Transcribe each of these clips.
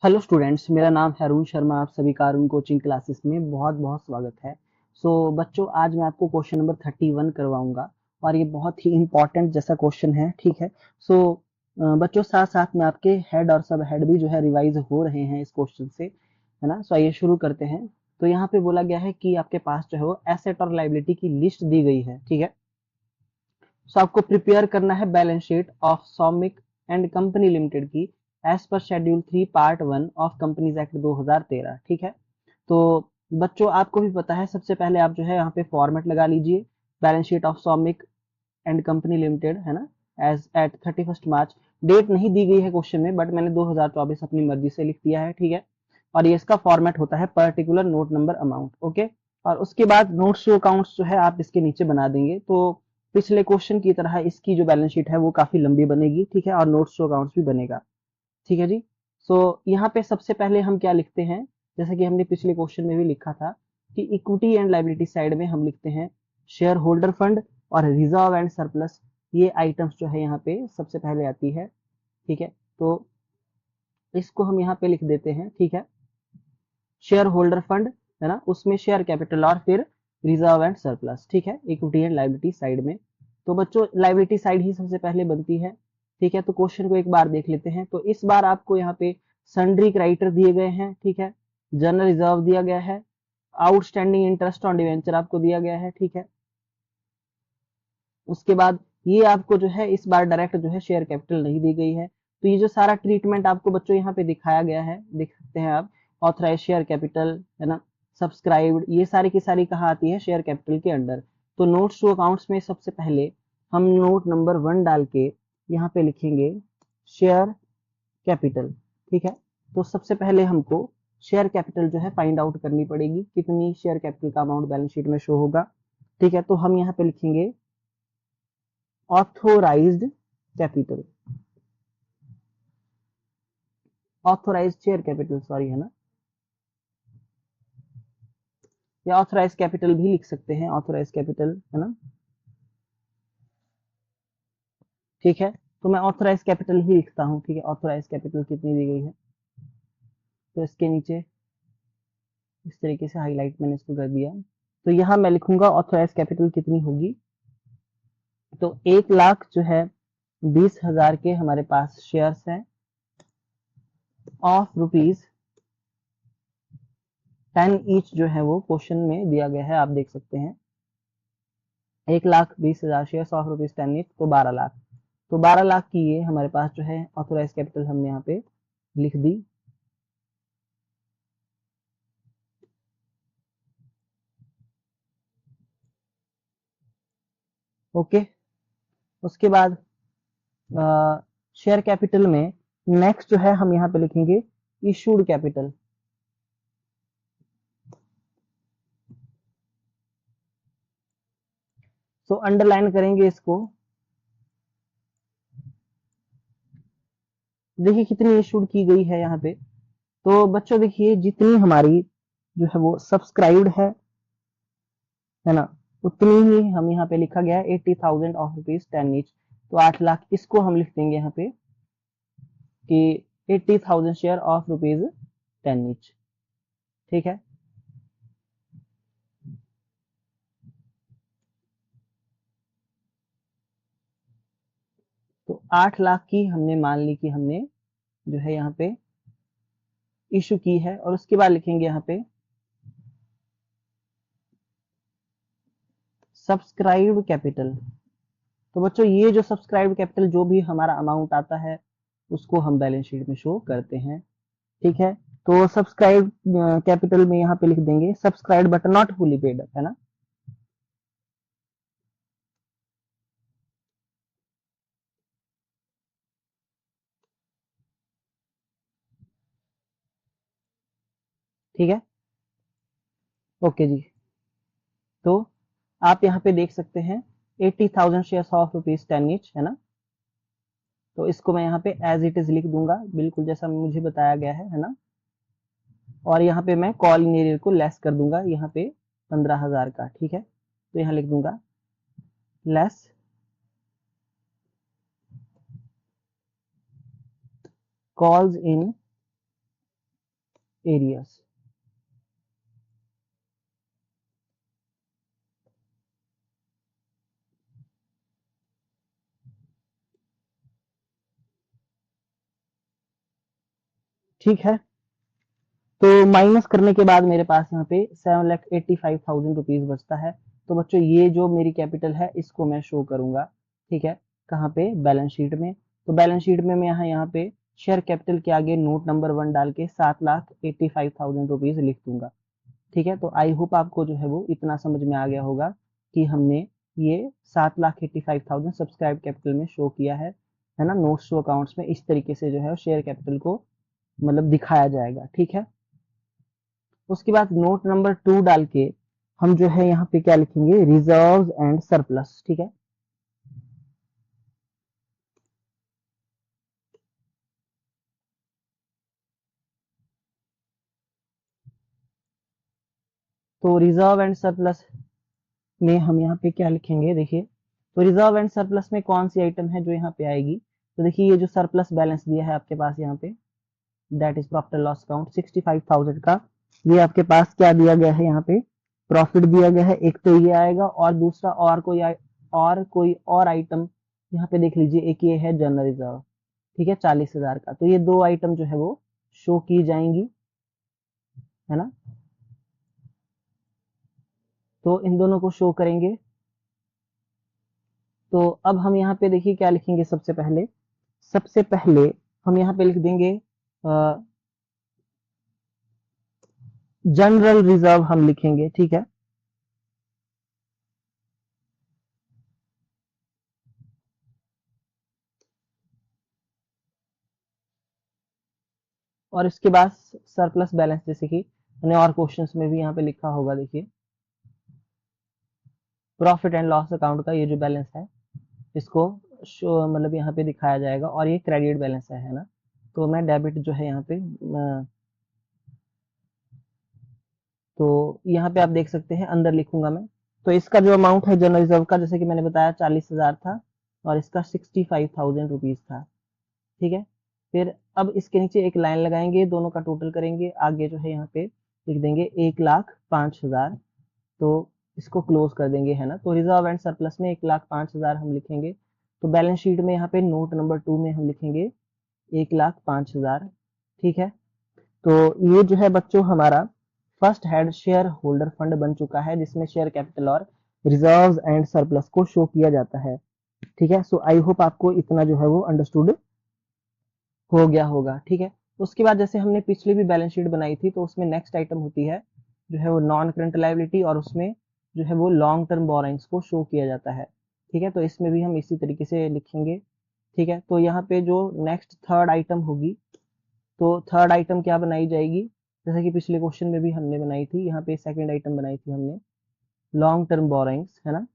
Hello students, मेरा नाम है अरुण शर्मा। आप सभी का अरुण कोचिंग क्लासेस में बहुत बहुत स्वागत है। बच्चों, आज मैं आपको क्वेश्चन नंबर 31 करवाऊंगा और ये बहुत ही इम्पोर्टेंट जैसा क्वेश्चन है। ठीक है। बच्चों, साथ साथ में आपके हेड और सब हेड भी जो है रिवाइज हो रहे हैं इस क्वेश्चन से, है ना। आइए शुरू करते हैं। तो यहाँ पे बोला गया है कि आपके पास जो है वो एसेट और लाइबिलिटी की लिस्ट दी गई है। ठीक है। आपको प्रिपेयर करना है balance sheet of Saumik and company limited की as per schedule 3 part 1 of companies act 2013। ठीक है। तो बच्चों, आपको भी पता है, सबसे पहले आप जो है यहाँ पे फॉर्मेट लगा लीजिए। Balance sheet of Saumik and company limited, है ना, एज एट 31 मार्च। डेट नहीं दी गई है क्वेश्चन में, बट मैंने 2024 अपनी मर्जी से लिख दिया है। ठीक है। और ये इसका फॉर्मेट होता है particular note number amount. Okay. और उसके बाद नोट्स टू अकाउंट्स जो है आप इसके नीचे बना देंगे। तो पिछले क्वेश्चन की तरह इसकी जो बैलेंस शीट है वो काफी लंबी बनेगी। ठीक है। और नोट्स टू अकाउंट्स भी बनेगा। ठीक है जी। यहाँ पे सबसे पहले हम क्या लिखते हैं, जैसा कि हमने पिछले क्वेश्चन में भी लिखा था कि इक्विटी एंड लाइबिलिटी साइड में हम लिखते हैं शेयर होल्डर फंड और रिजर्व एंड सरप्लस। ये आइटम्स जो है यहाँ पे सबसे पहले आती है। ठीक है। तो इसको हम यहाँ पे लिख देते हैं। ठीक है। शेयर होल्डर फंड, है ना, उसमें शेयर कैपिटल और फिर रिजर्व एंड सरप्लस। ठीक है। इक्विटी एंड लाइबिलिटी साइड में तो बच्चों लाइबिलिटी साइड ही सबसे पहले बनती है। ठीक है। तो क्वेश्चन को एक बार देख लेते हैं। तो इस बार आपको यहाँ पे सन्ड्री क्रेडिटर दिए गए हैं। ठीक है। जनरल रिजर्व दिया गया है। आउटस्टैंडिंग इंटरेस्ट ऑन डिवेंचर आपको दिया गया है। ठीक है। उसके बाद ये आपको जो है इस बार डायरेक्ट जो है शेयर कैपिटल नहीं दी गई है। तो ये जो सारा ट्रीटमेंट आपको बच्चों यहाँ पे दिखाया गया है, देख सकते हैं आप। ऑथराइज शेयर कैपिटल, है ना, सब्सक्राइब्ड, ये सारी की सारी कहाँ आती है, शेयर कैपिटल के अंडर। तो नोट्स टू अकाउंट्स में सबसे पहले हम नोट नंबर 1 डाल के यहाँ पे लिखेंगे शेयर कैपिटल। ठीक है। तो सबसे पहले हमको शेयर कैपिटल जो है फाइंड आउट करनी पड़ेगी, कितनी शेयर कैपिटल का अमाउंट बैलेंस शीट में शो होगा। ठीक है। तो हम यहाँ पे लिखेंगे authorised capital, authorised share capital, sorry, है ना, या ऑथोराइज कैपिटल भी लिख सकते हैं, ऑथोराइज कैपिटल, है ना। ठीक है। तो मैं ऑथोराइज कैपिटल ही लिखता हूँ। ठीक है। ऑथोराइज कैपिटल कितनी दी गई है, तो इसके नीचे इस तरीके से हाईलाइट मैंने इसको कर दिया। तो यहाँ मैं लिखूंगा ऑथोराइज कैपिटल कितनी होगी। तो 1 लाख जो है 20,000 के हमारे पास शेयर्स हैं ऑफ रुपीज 10 ईच, जो है वो क्वेश्चन में दिया गया है, आप देख सकते हैं। 1,20,000 शेयर ऑफ रुपीज 10 ईच, तो 12 लाख। तो 12 लाख की ये हमारे पास जो है ऑथोराइज कैपिटल हमने यहाँ पे लिख दी। ओके। उसके बाद शेयर कैपिटल में नेक्स्ट जो है हम यहाँ पे लिखेंगे इशूड कैपिटल। अंडरलाइन करेंगे इसको। देखिए कितनी इशूड की गई है यहाँ पे। तो बच्चों देखिए, जितनी हमारी जो है वो सब्सक्राइब्ड है ना, उतनी ही हम यहाँ पे लिखा गया है 80,000 ऑफ रुपीज 10 ईच। तो 8 लाख, इसको हम लिख देंगे यहाँ पे कि 80,000 शेयर ऑफ रुपीज 10 ईच। ठीक है। तो 8 लाख की हमने मान ली कि हमने जो है यहाँ पे इशू की है। और उसके बाद लिखेंगे यहाँ पे सब्सक्राइब्ड कैपिटल। तो बच्चों ये जो सब्सक्राइब्ड कैपिटल जो भी हमारा अमाउंट आता है उसको हम बैलेंस शीट में शो करते हैं। ठीक है। तो सब्सक्राइब कैपिटल में यहाँ पे लिख देंगे subscribe but not fully paid, है ना। ठीक है। ओके जी। तो आप यहाँ पे देख सकते हैं 80,000 शेयर ऑफ रुपीज 10 ईच, है ना। तो इसको मैं यहाँ पे एज इट इज लिख दूंगा, बिल्कुल जैसा मुझे बताया गया है ना। और यहाँ पे मैं कॉल इन एरियर को लेस कर दूंगा यहाँ पे 15,000 का। ठीक है। तो यहाँ लिख दूंगा लेस कॉल्स इन एरियस। ठीक है, तो माइनस करने के बाद मेरे पास यहाँ पे 7,85,000 बचता है। तो बच्चों ये जो मेरी कैपिटल है इसको मैं शो करूंगा, ठीक है, कहाँ पे, बैलेंस शीट में। तो बैलेंस शीट में मैं यहाँ पे शेयर कैपिटल के आगे नोट नंबर 1 डाल के 7,85,000 लिख दूंगा। ठीक है, तो आई होप आपको जो है वो इतना समझ में आ गया होगा कि हमने ये 7,85,000 सब्सक्राइब कैपिटल में शो किया है ना, नोट्स टू अकाउंट्स में इस तरीके से जो है शेयर कैपिटल को मतलब दिखाया जाएगा। ठीक है, उसके बाद नोट नंबर 2 डाल के हम जो है यहाँ पे क्या लिखेंगे, रिजर्व एंड सरप्लस। ठीक है, तो रिजर्व एंड सरप्लस में हम यहाँ पे क्या लिखेंगे, देखिए, तो रिजर्व एंड सरप्लस में कौन सी आइटम है जो यहाँ पे आएगी। तो देखिए ये जो सरप्लस बैलेंस दिया है आपके पास यहाँ पे, that is profit and loss account 65,000 का, ये आपके पास क्या दिया गया है, यहाँ पे प्रॉफिट दिया गया है। एक तो ये आएगा और दूसरा और कोई और आइटम यहाँ पे देख लीजिए, एक ये है जनरल रिजर्व, ठीक है, 40,000 का। तो ये दो आइटम जो है वो शो की जाएंगी, है ना, तो इन दोनों को शो करेंगे। तो अब हम यहाँ पे देखिए क्या लिखेंगे, सबसे पहले हम यहाँ पे लिख देंगे जनरल रिजर्व हम लिखेंगे। ठीक है, और इसके बाद सरप्लस बैलेंस, जैसे कि मैंने और क्वेश्चंस में भी यहाँ पे लिखा होगा, देखिए प्रॉफिट एंड लॉस अकाउंट का ये जो बैलेंस है इसको मतलब यहाँ पे दिखाया जाएगा, और ये क्रेडिट बैलेंस है ना, तो मैं डेबिट जो है यहाँ पे तो यहाँ पे आप देख सकते हैं अंदर लिखूंगा मैं। तो इसका जो अमाउंट है जनरल रिजर्व का, जैसे कि मैंने बताया 40,000 था और इसका 65,000 था। ठीक है, फिर अब इसके नीचे एक लाइन लगाएंगे, दोनों का टोटल करेंगे, आगे जो है यहाँ पे लिख देंगे 1,05,000। तो इसको क्लोज कर देंगे, है ना। तो रिजर्व एंड सरप्लस में 1,05,000 हम लिखेंगे। तो बैलेंस शीट में यहाँ पे नोट नंबर 2 में हम लिखेंगे 1,05,000। ठीक है, तो ये जो है बच्चों हमारा first head share holder fund बन चुका है, जिसमें शेयर कैपिटल और रिजर्व्स एंड सरप्लस को शो किया जाता है। ठीक है, सो आई होप आपको इतना जो है वो अंडरस्टूड हो गया होगा। ठीक है, उसके बाद जैसे हमने पिछली भी बैलेंस शीट बनाई थी, तो उसमें नेक्स्ट आइटम होती है जो है वो नॉन करंट लायबिलिटी, और उसमें जो है वो लॉन्ग टर्म बोरोइंग्स को शो किया जाता है। ठीक है, तो इसमें भी हम इसी तरीके से लिखेंगे। ठीक है, तो यहाँ पे जो नेक्स्ट थर्ड आइटम होगी, तो थर्ड आइटम क्या बनाई जाएगी, जैसे कि पिछले क्वेश्चन में भी हमने बनाई थी, यहाँ पे सेकंड आइटम बनाई थी हमने लॉन्ग टर्म बोरोइंग्स, है ना।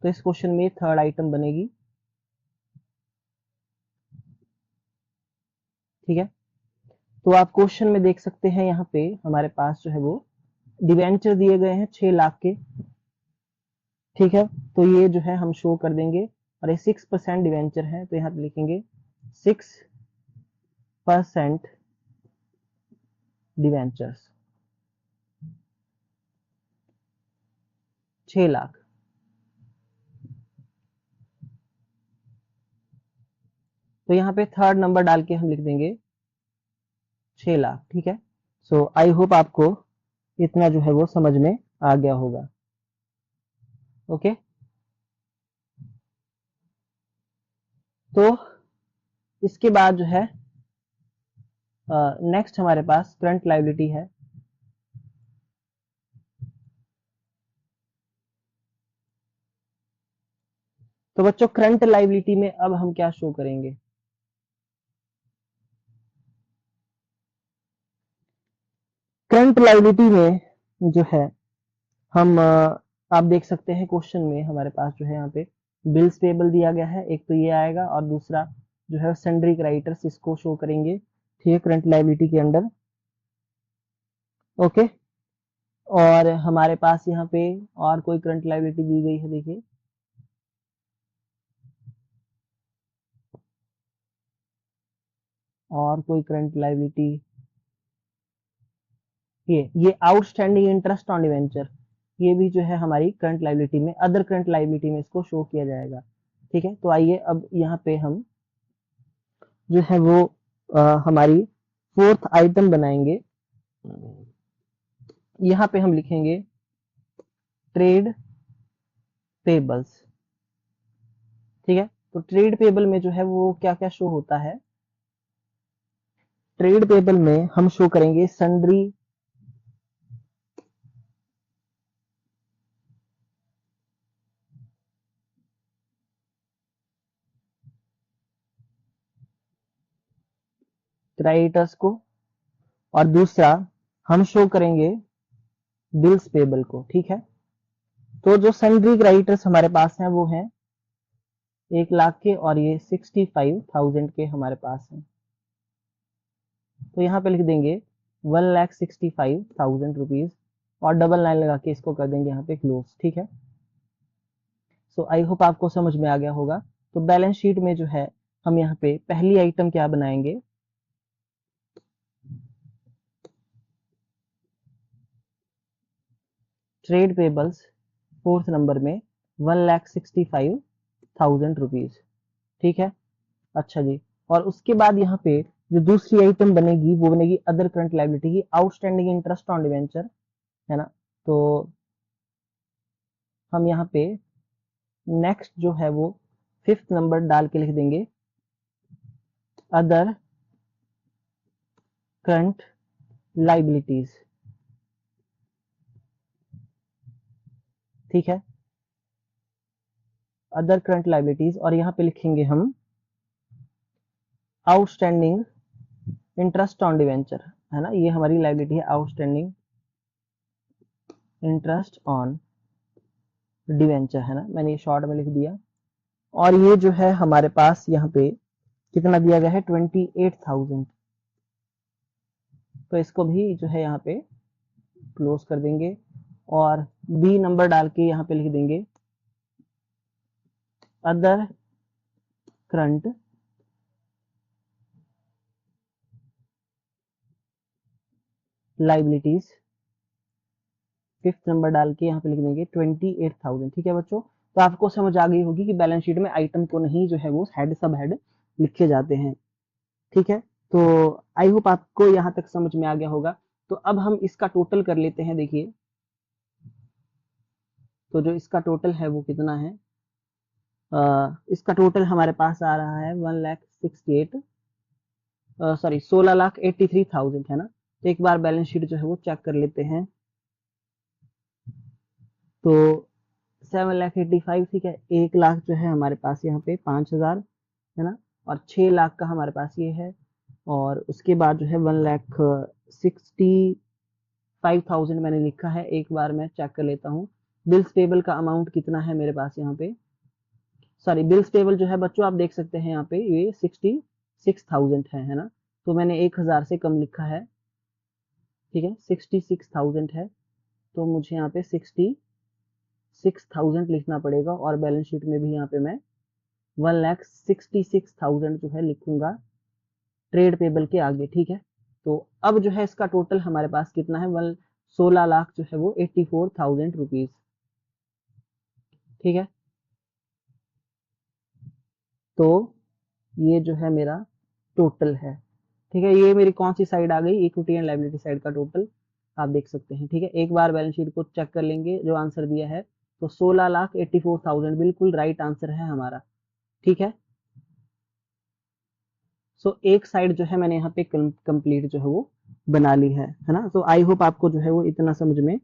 तो इस क्वेश्चन में थर्ड आइटम बनेगी। ठीक है, तो आप क्वेश्चन में देख सकते हैं यहाँ पे हमारे पास जो है वो डिवेंचर दिए गए हैं 6 लाख के। ठीक है, तो ये जो है हम शो कर देंगे, और ये 6% डिवेंचर है, तो यहाँ पे लिखेंगे 6% डिवेंचर्स, 6 लाख। तो यहाँ पे थर्ड नंबर डाल के हम लिख देंगे 6 लाख। ठीक है, सो आई होप आपको इतना जो है वो समझ में आ गया होगा। ओके, तो इसके बाद जो है नेक्स्ट हमारे पास करंट लायबिलिटी है। तो बच्चों करंट लायबिलिटी में अब हम क्या शो करेंगे, करंट लायबिलिटी में जो है हम आप देख सकते हैं क्वेश्चन में हमारे पास जो है यहाँ पे बिल्स पेबल दिया गया है, एक तो ये आएगा, और दूसरा जो है सन्ड्री क्रेडिटर्स, इसको शो करेंगे। ठीक है, करंट लायबिलिटी के अंडर। ओके, और हमारे पास यहाँ पे और कोई करंट लायबिलिटी दी गई है, देखिए और कोई करंट लायबिलिटी, ये आउटस्टैंडिंग इंटरेस्ट ऑन डिवेंचर, ये भी जो है हमारी करंट लायबिलिटी में, अदर करंट लायबिलिटी में इसको शो किया जाएगा। ठीक है, तो आइए अब यहाँ पे हम जो है वो हमारी फोर्थ आइटम बनाएंगे। यहाँ पे हम लिखेंगे ट्रेड पेबल्स। ठीक है, तो ट्रेड पेबल में जो है वो क्या क्या शो होता है। ट्रेड पेबल में हम शो करेंगे सन्ड्री क्रेडिटर्स को, और दूसरा हम शो करेंगे बिल्स पेबल को। ठीक है, तो जो सन्ड्री क्रेडिटर्स हमारे पास हैं वो हैं 1,00,000 के, और ये 65,000 के हमारे पास हैं। तो यहाँ पे लिख देंगे 1,65,000 रुपीज, और डबल लाइन लगा के इसको कर देंगे यहाँ पे क्लोज। ठीक है, सो आई होप आपको समझ में आ गया होगा। तो बैलेंस शीट में जो है हम यहाँ पे पहली आइटम क्या बनाएंगे, ट्रेड पेबल्स फोर्थ नंबर में 1,65,000 रुपीज। ठीक है, अच्छा जी, और उसके बाद यहाँ पे जो दूसरी आइटम बनेगी वो बनेगी अदर करंट लायबिलिटी की, आउटस्टैंडिंग इंटरेस्ट ऑन डिवेंचर, है ना। तो हम यहाँ पे नेक्स्ट जो है वो फिफ्थ नंबर डाल के लिख देंगे अदर करंट लायबिलिटीज। ठीक है, अदर करंट लायबिलिटीज, और यहाँ पे लिखेंगे हम आउटस्टैंडिंग इंटरेस्ट ऑन डिवेंचर, है ना, ये हमारी लायबिलिटी है, आउटस्टैंडिंग इंटरेस्ट ऑन डिवेंचर, है ना, मैंने ये शॉर्ट में लिख दिया। और ये जो है हमारे पास यहाँ पे कितना दिया गया है, 28,000। तो इसको भी जो है यहाँ पे क्लोज कर देंगे, और बी नंबर डाल के यहाँ पे लिख देंगे other current liabilities, fifth number डाल के यहाँ पे लिख देंगे 28,000। ठीक है बच्चों, तो आपको समझ आ गई होगी कि बैलेंस शीट में आइटम को नहीं जो है वो हेड सब हेड लिखे जाते हैं। ठीक है, तो आई होप आपको यहाँ तक समझ में आ गया होगा। तो अब हम इसका टोटल कर लेते हैं। देखिए, तो जो इसका टोटल है वो कितना है, इसका टोटल हमारे पास आ रहा है 1,68,000, सॉरी 16,83,000, है ना। तो एक बार बैलेंस शीट जो है वो चेक कर लेते हैं। तो 7,85,000, ठीक है, 1,00,000 जो है हमारे पास यहाँ पे 5,000, है ना, और 6,00,000 का हमारे पास ये है, और उसके बाद जो है 1,65,000 मैंने लिखा है। एक बार मैं चेक कर लेता हूँ बिल्स पेबल का अमाउंट कितना है मेरे पास यहाँ पे, सॉरी बिल्स पेबल जो है बच्चों आप देख सकते हैं यहाँ पे ये 66,000 है ना। तो मैंने 1,000 से कम लिखा है। ठीक है, 66,000 है, तो मुझे यहाँ पे 66,000 लिखना पड़ेगा, और बैलेंस शीट में भी यहाँ पे मैं 1,66,000 जो है लिखूंगा ट्रेड पेबल के आगे। ठीक है, तो अब जो है इसका टोटल हमारे पास कितना है, 16,00,000 जो है वो 84,000 रुपीज। ठीक है, तो ये जो है मेरा टोटल है। ठीक है, ये मेरी कौन सी साइड आ गई, इक्विटी एंड लायबिलिटी साइड का टोटल आप देख सकते हैं। ठीक है, एक बार बैलेंस शीट को चेक कर लेंगे जो आंसर दिया है, तो 16,84,000 बिल्कुल राइट आंसर है हमारा। ठीक है, सो एक साइड जो है मैंने यहाँ पे कंप्लीट जो है वो बना ली है ना। तो आई होप आपको जो है वो इतना समझ में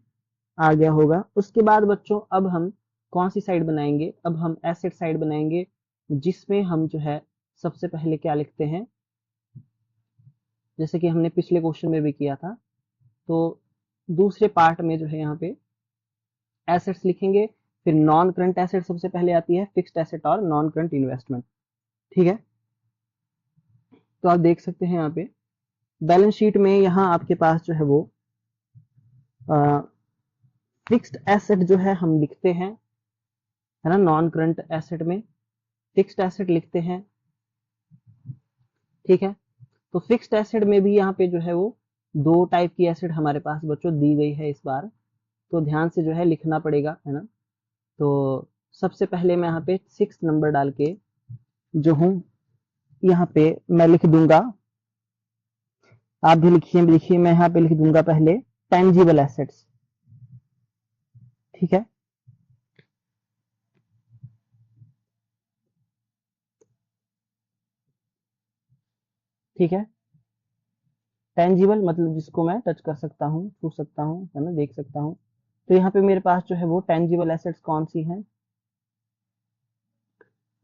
आ गया होगा। उसके बाद बच्चों अब हम कौन सी साइड बनाएंगे, अब हम एसेट साइड बनाएंगे, जिसमें हम जो है सबसे पहले क्या लिखते हैं, जैसे कि हमने पिछले क्वेश्चन में भी किया था। तो दूसरे पार्ट में जो है यहाँ पे एसेट्स लिखेंगे, फिर नॉन करंट एसेट सबसे पहले आती है, फिक्स्ड एसेट और नॉन करंट इन्वेस्टमेंट। ठीक है, तो आप देख सकते हैं यहाँ पे बैलेंस शीट में यहाँ आपके पास जो है वो फिक्स्ड एसेट जो है हम लिखते हैं, है ना, नॉन करंट एसेट में फिक्स्ड एसेट लिखते हैं। ठीक है, तो फिक्स्ड एसेट में भी यहाँ पे जो है वो दो टाइप की एसेट हमारे पास बच्चों दी गई है इस बार, तो ध्यान से जो है लिखना पड़ेगा, है ना। तो सबसे पहले मैं यहाँ पे 6 नंबर डाल के जो हूँ यहाँ पे मैं लिख दूंगा, आप भी लिखिए, मैं यहाँ पे लिख दूंगा पहले टेंजिबल एसेट्स, ठीक है। ठीक है, टेंजिबल मतलब जिसको मैं टच कर सकता हूँ, छू सकता हूँ, है ना, देख सकता हूँ। तो यहाँ पे मेरे पास जो है वो टेंजिबल एसेट्स कौन सी हैं,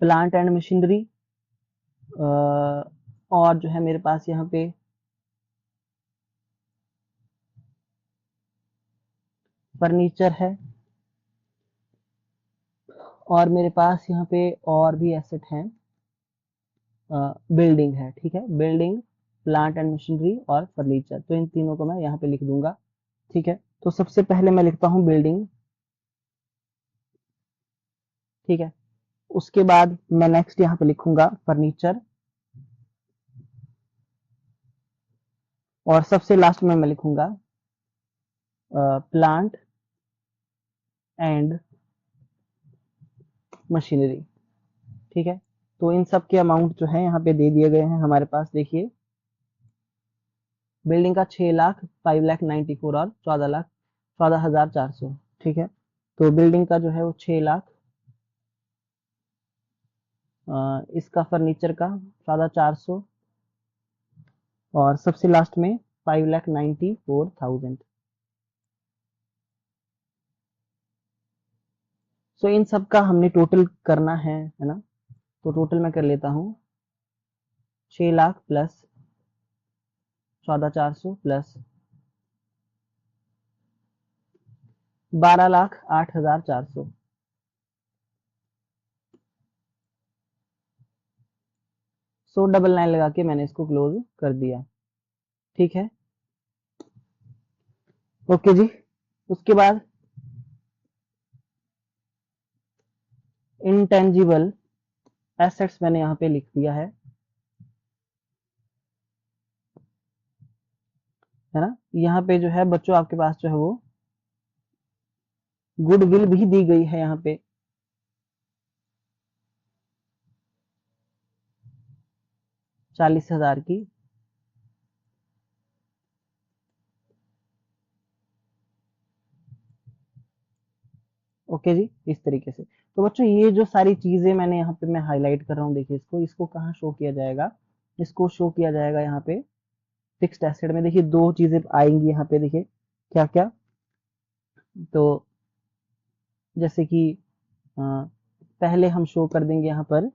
प्लांट एंड मशीनरी, और जो है मेरे पास यहाँ पे फर्नीचर है, और मेरे पास यहाँ पे और भी एसेट हैं, बिल्डिंग है, ठीक है, बिल्डिंग, प्लांट एंड मशीनरी और फर्नीचर, तो इन तीनों को मैं यहाँ पे लिख दूंगा, ठीक है। तो सबसे पहले मैं लिखता हूँ बिल्डिंग, ठीक है। उसके बाद मैं नेक्स्ट यहाँ पे लिखूंगा फर्नीचर, और सबसे लास्ट में मैं लिखूंगा प्लांट एंड मशीनरी, ठीक है। तो इन सब के अमाउंट जो है यहाँ पे दे दिए गए हैं हमारे पास, देखिए बिल्डिंग का 6 लाख, 5,94,000 और 14 लाख 14,400, ठीक है। तो बिल्डिंग का जो है वो 6 लाख, इसका फर्नीचर का 14,400, और सबसे लास्ट में 5,94,000। सो इन सब का हमने टोटल करना है ना। तो टोटल मैं कर लेता हूँ, 6 लाख प्लस 14,400 प्लस 12,08,400। सो 99 लगा के मैंने इसको क्लोज कर दिया, ठीक है। ओके जी। उसके बाद इंटेंजिबल एसेट्स मैंने यहाँ पे लिख दिया है ना। यहाँ पे जो है बच्चों आपके पास जो है वो गुडविल भी दी गई है यहाँ पे, 40,000 की, ओके जी, इस तरीके से। तो बच्चों ये जो सारी चीजें मैंने यहाँ पे मैं हाईलाइट कर रहा हूँ, देखिए इसको कहाँ शो किया जाएगा, इसको शो किया जाएगा यहाँ पे फिक्स्ड एसेट में। देखिए दो चीजें आएंगी यहाँ पे, देखिए क्या क्या। तो जैसे कि पहले हम शो कर देंगे यहाँ पर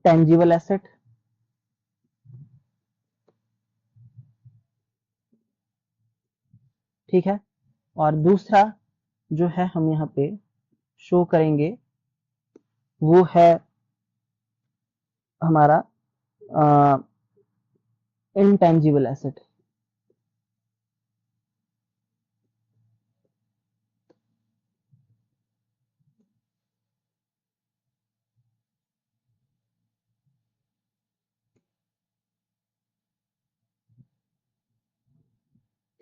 टेंजिबल एसेट, ठीक है। और दूसरा जो है हम यहाँ पे शो करेंगे वो है हमारा इनटेंजिबल एसेट,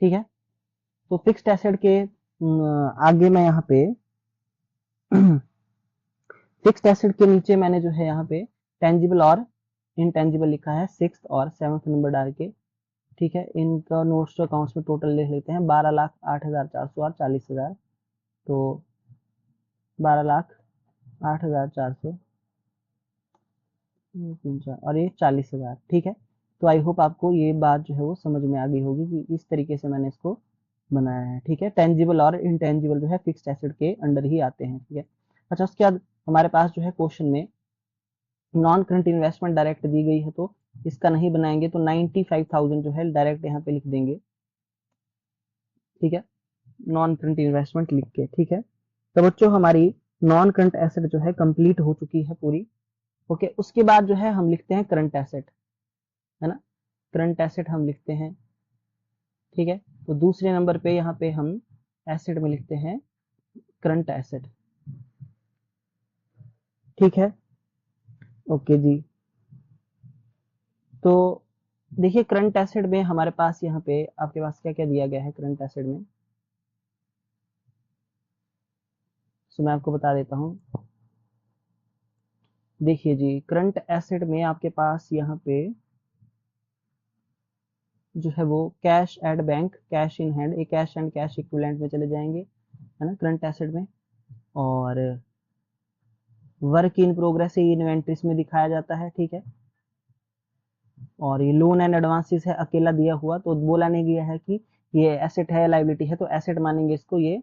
ठीक है। तो फिक्स्ड एसेट के आगे मैं यहाँ पे फिक्स्ड एसेट के नीचे मैंने जो है यहाँ पे टेंजिबल और इनटेंजिबल लिखा है, 6th और 7th नंबर डाल के, ठीक है। इनका नोट्स टू अकाउंट्स में टोटल लिख लेते हैं, 12,08,400 और 40,000। तो 12,08,400 और ये 40,000, ठीक है। तो आई होप आपको ये बात जो है वो समझ में आ गई होगी कि इस तरीके से मैंने इसको बनाया है, ठीक है। टेंजिबल और इनटेंजिबल जो है फिक्स्ड एसेट के अंडर ही आते हैं, ठीक है। अच्छा, उसके बाद हमारे पास जो है क्वेश्चन में नॉन करंट इन्वेस्टमेंट डायरेक्ट दी गई है, तो इसका नहीं बनाएंगे, तो 95,000 जो है डायरेक्ट यहाँ पे लिख देंगे, ठीक है, नॉन करंट इन्वेस्टमेंट लिख के, ठीक है। तो बच्चों हमारी नॉन करंट एसेट जो है कंप्लीट हो चुकी है पूरी, ओके। उसके बाद जो है हम लिखते हैं करंट एसेट, है ना, करंट एसेट हम लिखते हैं, ठीक है। तो दूसरे नंबर पे यहाँ पे हम एसेट में लिखते हैं करंट एसेट, ठीक है। ओके जी। तो देखिए करंट एसेट में हमारे पास यहाँ पे आपके पास क्या क्या दिया गया है करंट एसेट में, सो मैं आपको बता देता हूँ। देखिए जी, करंट एसेट में आपके पास यहाँ पे जो है वो cash at bank, cash in hand, ये कैश एंड कैश इक्विवेलेंट में चले जाएंगे, है ना, करंट एसेट में। और वर्क इन प्रोग्रेस ये इन्वेंट्रीज में दिखाया जाता है, ठीक है। और ये लोन एंड एडवांसेस है अकेला दिया हुआ, तो बोला नहीं गया है कि ये एसेट है लाइबिलिटी है, तो एसेट मानेंगे इसको। ये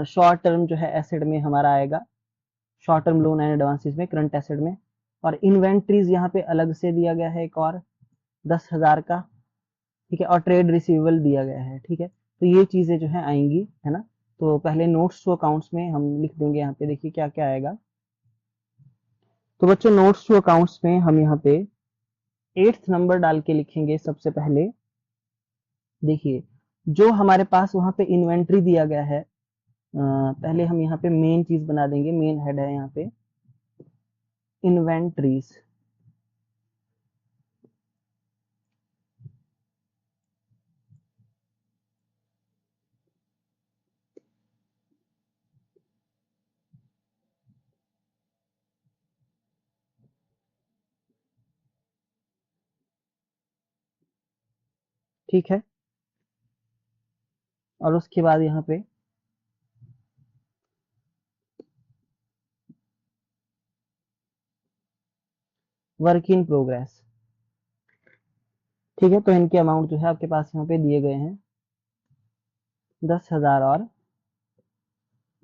शॉर्ट टर्म जो है एसेट में हमारा आएगा, short term loan and advances में, करंट एसेट में। और इन्वेंट्रीज यहाँ पे अलग से दिया गया है एक और 10,000 का, ठीक है। और ट्रेड रिसीवेबल दिया गया है, ठीक है। तो ये चीजें जो है आएंगी, है ना। तो पहले नोट्स टू अकाउंट्स में हम लिख देंगे, यहाँ पे देखिए क्या क्या आएगा। तो बच्चों नोट्स टू अकाउंट्स में हम यहाँ पे 8th नंबर डाल के लिखेंगे सबसे पहले। देखिए जो हमारे पास वहां पे इन्वेंट्री दिया गया है, पहले हम यहाँ पे मेन चीज बना देंगे, मेन हेड है यहाँ पे इन्वेंट्रीज। ठीक है। और उसके बाद यहाँ पे वर्क इन प्रोग्रेस, ठीक है। तो इनके अमाउंट जो है आपके पास यहाँ पे दिए गए हैं, 10,000 और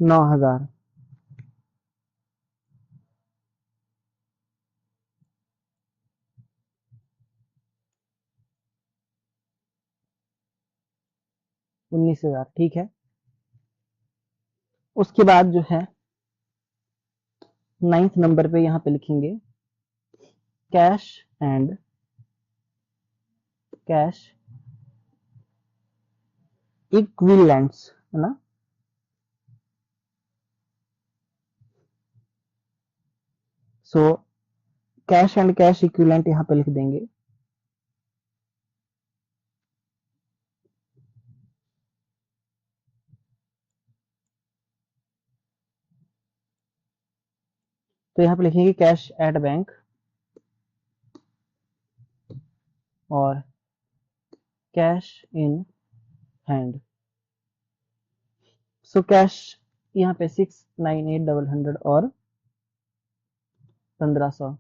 9,000। उन्नीस हजार, ठीक है। उसके बाद जो है 9th नंबर पे यहाँ पे लिखेंगे कैश एंड कैश इक्विवेलेंट्स, है ना। So cash and cash equivalent यहाँ पे लिख देंगे। तो यहाँ पे लिखेंगे कैश एट बैंक और cash in hand. So cash यहाँ पे 698,100 और 1,500।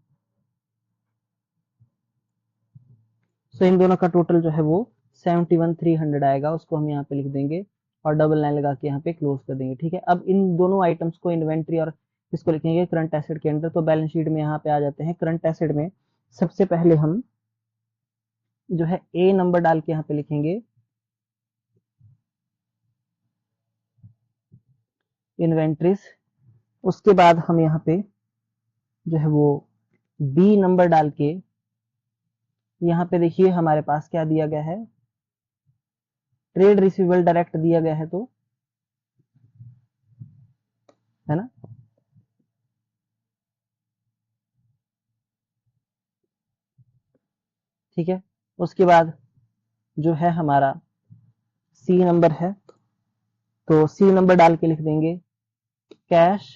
सो इन दोनों का टोटल जो है वो 71,300 आएगा, उसको हम यहाँ पे लिख देंगे और डबल लाइन लगा के यहाँ पे क्लोज कर देंगे, ठीक है। अब इन दोनों आइटम्स को इन्वेंट्री और इसको लिखेंगे करंट एसेट के अंदर। तो बैलेंस शीट में यहाँ पे आ जाते हैं। करंट एसेट में सबसे पहले हम जो है ए नंबर डाल के यहाँ पे लिखेंगे इन्वेंट्रीज। उसके बाद हम यहाँ पे जो है वो बी नंबर डाल के यहाँ पे देखिए हमारे पास क्या दिया गया है, ट्रेड रिसीवेबल डायरेक्ट दिया गया है, तो है ना। ठीक है। उसके बाद जो है हमारा सी नंबर है, तो सी नंबर डाल के लिख देंगे cash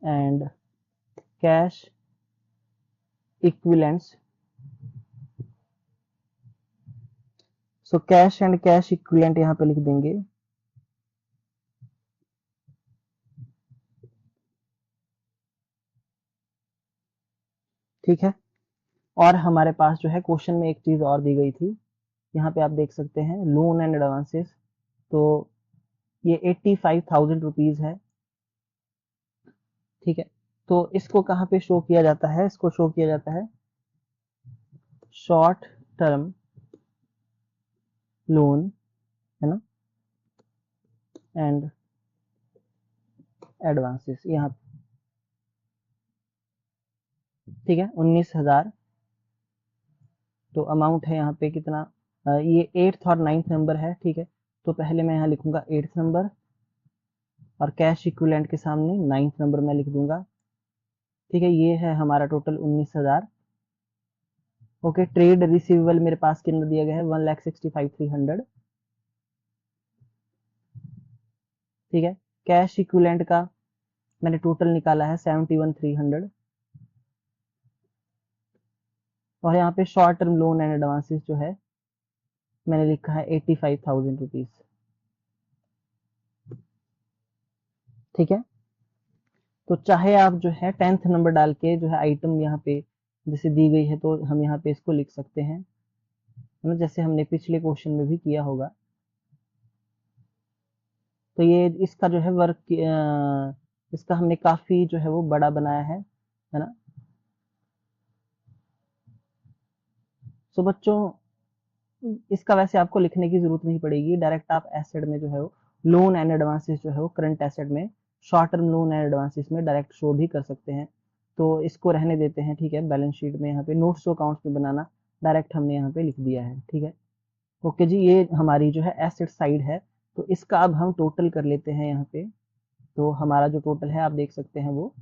and cash equivalents. So cash and cash equivalent यहाँ पे लिख देंगे। ठीक है। और हमारे पास जो है क्वेश्चन में एक चीज और दी गई थी, यहाँ पे आप देख सकते हैं लोन एंड एडवांसेस। तो ये 85,000 रुपीज है, ठीक है। तो इसको कहाँ पे शो किया जाता है, इसको शो किया जाता है शॉर्ट टर्म लोन, है ना, एंड एडवांसेस यहाँ, ठीक है। 19,000 तो अमाउंट है यहाँ पे कितना, ये 8th और 9th नंबर है, ठीक है। तो पहले मैं यहाँ लिखूंगा 8th नंबर और कैश इक्विवेलेंट के सामने 9th नंबर मैं लिख दूंगा, ठीक है, ये है हमारा टोटल 19,000। ओके, ट्रेड रिसीवेबल मेरे पास कितना दिया गया है, 1,65,300। ठीक है, कैश इक्विवेलेंट का मैंने टोटल निकाला है 71,300। और यहाँ पे short term loan and advances जो है मैंने लिखा है 85,000 रुपीज। ठीक है, तो चाहे आप जो है 10th नंबर डाल के जो है आइटम यहाँ पे जैसे दी गई है तो हम यहाँ पे इसको लिख सकते हैं, है ना, जैसे हमने पिछले क्वेश्चन में भी किया होगा। तो ये इसका जो है वर्क इसका हमने काफी जो है वो बड़ा बनाया है ना। सो बच्चों, इसका वैसे आपको लिखने की जरूरत नहीं पड़ेगी, डायरेक्ट आप एसेट में जो है वो लोन एंड एडवांसेस जो है वो करंट एसेट में short term loan and advances में डायरेक्ट शो भी कर सकते हैं। तो इसको रहने देते हैं, ठीक है, बैलेंस शीट में यहाँ पे नोट्स टू अकाउंट्स में बनाना डायरेक्ट हमने यहाँ पे लिख दिया है। ठीक है, ओके जी, ये हमारी जो है एसेट साइड है। तो इसका अब हम टोटल कर लेते हैं यहाँ पे। तो हमारा जो टोटल है आप देख सकते हैं वो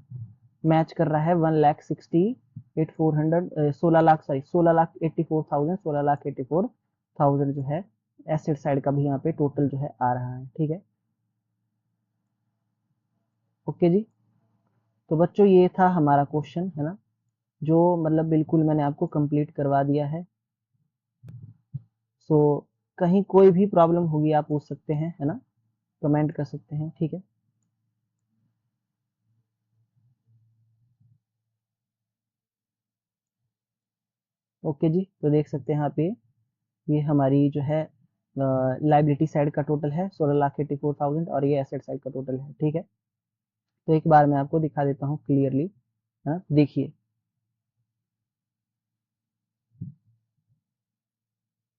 मैच कर रहा है 1,68,400 16,84,000 जो है एसेट साइड का भी यहाँ पे टोटल जो है आ रहा है। ठीक है, ओके जी। तो बच्चों ये था हमारा क्वेश्चन, है ना, जो मतलब बिल्कुल मैंने आपको कंप्लीट करवा दिया है। सो कहीं कोई भी प्रॉब्लम होगी आप पूछ सकते हैं, है ना, कमेंट कर सकते हैं। ठीक है, ओके जी। तो देख सकते हैं यहाँ पे ये हमारी जो है लाइबिलिटी साइड का टोटल है 16,84,000 और ये एसेट साइड का टोटल है। ठीक है, तो एक बार मैं आपको दिखा देता हूँ क्लियरली, है ना, देखिए,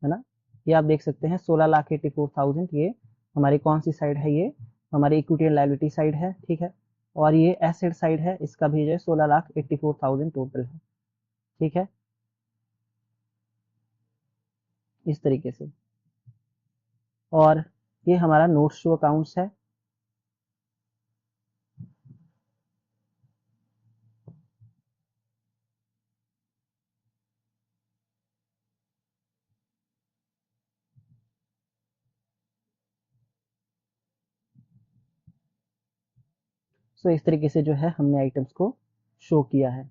है ना, ये आप देख सकते हैं 16,84,000 ये हमारी कौन सी साइड है, ये हमारी इक्विटी एंड लाइबिलिटी साइड है। ठीक है, और ये एसेट साइड है, इसका भी जो है 16,84,000 टोटल है। ठीक है, इस तरीके से। और ये हमारा नोट्स टू अकाउंट्स है। सो इस तरीके से जो है हमने आइटम्स को शो किया है।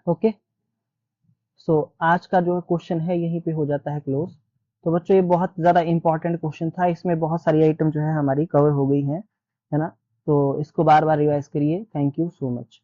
ओके, सो आज का जो क्वेश्चन है यहीं पे हो जाता है क्लोज। तो बच्चों ये बहुत ज़्यादा इंपॉर्टेंट क्वेश्चन था, इसमें बहुत सारी आइटम जो है हमारी कवर हो गई हैं, है ना। तो इसको बार बार रिवाइज करिए। Thank you so much.